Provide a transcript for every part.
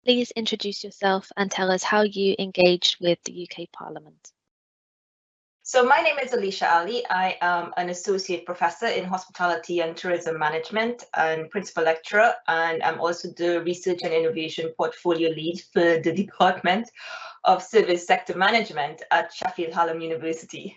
Please introduce yourself and tell us how you engaged with the UK Parliament. So my name is Alisha Ali. I am an associate professor in hospitality and tourism management and principal lecturer, and I'm also the research and innovation portfolio lead for the Department of Service Sector Management at Sheffield Hallam University.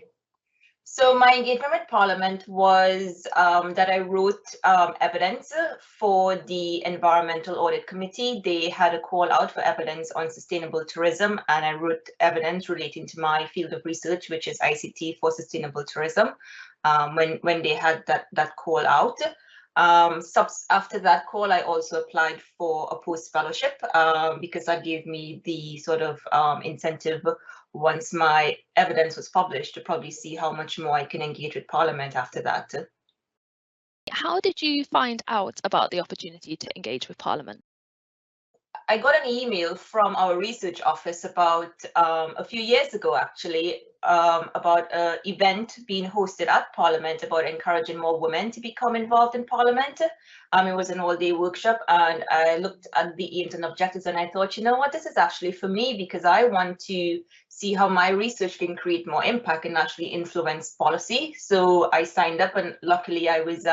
So my engagement with Parliament was that I wrote evidence for the Environmental Audit Committee. They had a call out for evidence on sustainable tourism, and I wrote evidence relating to my field of research, which is ICT for sustainable tourism, when they had that call out. After that call, I also applied for a post fellowship because that gave me the sort of incentive once my evidence was published to probably see how much more I can engage with Parliament after that. How did you find out about the opportunity to engage with Parliament? I got an email from our research office about a few years ago, actually, about an event being hosted at Parliament about encouraging more women to become involved in Parliament. It was an all-day workshop, and I looked at the aims and objectives, and I thought, you know what, this is actually for me, because I want to see how my research can create more impact and actually influence policy. So I signed up, and luckily I was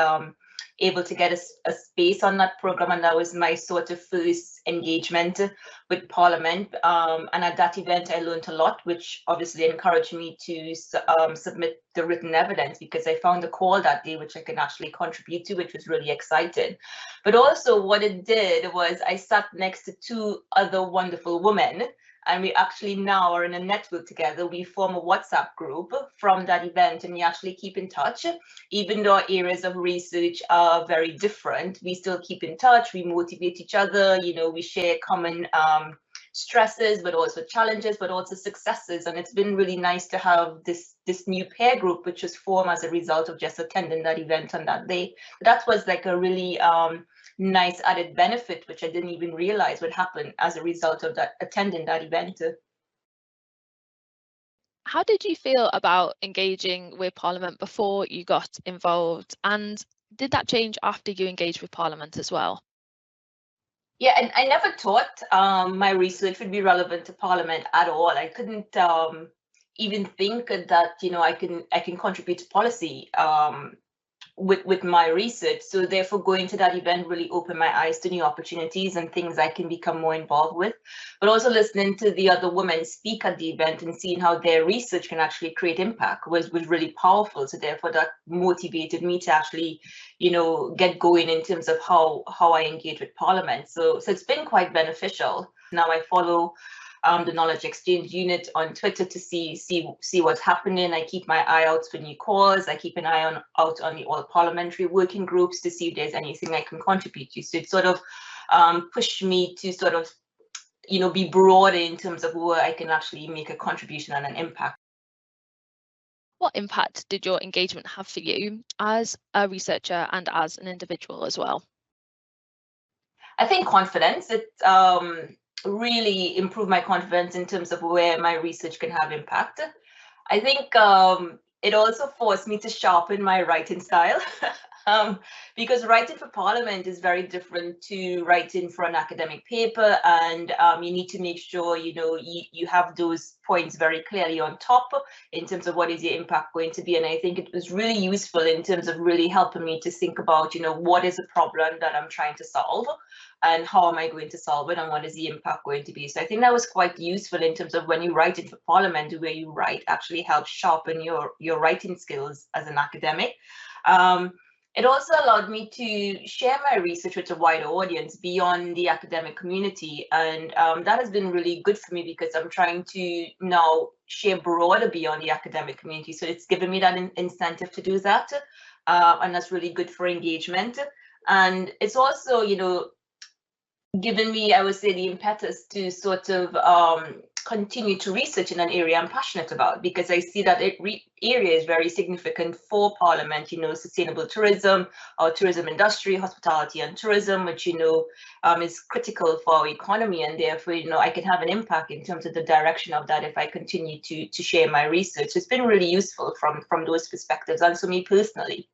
able to get a space on that program, and that was my sort of first engagement with Parliament. And at that event, I learned a lot, which obviously encouraged me to submit the written evidence, because I found a call that day which I can actually contribute to, which was really exciting. But also what it did was I sat next to two other wonderful women, and we actually now are in a network together. We form a WhatsApp group from that event, and we actually keep in touch. Even though our areas of research are very different, we still keep in touch. We motivate each other. You know, we share common stresses, but also challenges, but also successes. And it's been really nice to have this new peer group, which was formed as a result of just attending that event on that day. That was like a really nice added benefit, which I didn't even realize would happen as a result of that attending that event. How did you feel about engaging with Parliament before you got involved, and did that change after you engaged with Parliament as well? Yeah, and I never thought my research would be relevant to Parliament at all. I couldn't even think that, you know, I can contribute to policy with my research. So therefore going to that event really opened my eyes to new opportunities and things I can become more involved with. But also listening to the other women speak at the event and seeing how their research can actually create impact was really powerful. So therefore that motivated me to actually, you know, get going in terms of how I engage with Parliament. So it's been quite beneficial. Now I follow the Knowledge Exchange Unit on Twitter to see what's happening. I keep my eye out for new calls. I keep an eye out on the all parliamentary working groups to see if there's anything I can contribute to. So it sort of pushed me to sort of, you know, be broader in terms of where I can actually make a contribution and an impact. What impact did your engagement have for you as a researcher and as an individual as well? I think confidence. It really improved my confidence in terms of where my research can have impact. I think it also forced me to sharpen my writing style. Because writing for Parliament is very different to writing for an academic paper, and you need to make sure, you know, you have those points very clearly on top in terms of what is your impact going to be. And I think it was really useful in terms of really helping me to think about, you know, what is the problem that I'm trying to solve, and how am I going to solve it, and what is the impact going to be. So I think that was quite useful in terms of when you write it for Parliament, the way you write actually helps sharpen your writing skills as an academic. It also allowed me to share my research with a wider audience beyond the academic community. And that has been really good for me, because I'm trying to now share broader beyond the academic community. So it's given me that incentive to do that. And that's really good for engagement. And it's also, you know, given me, I would say, the impetus to sort of continue to research in an area I'm passionate about, because I see that area is very significant for Parliament, you know, sustainable tourism, our tourism industry, hospitality and tourism, which, you know, is critical for our economy, and therefore, you know, I can have an impact in terms of the direction of that if I continue to share my research. It's been really useful from those perspectives, and for me personally.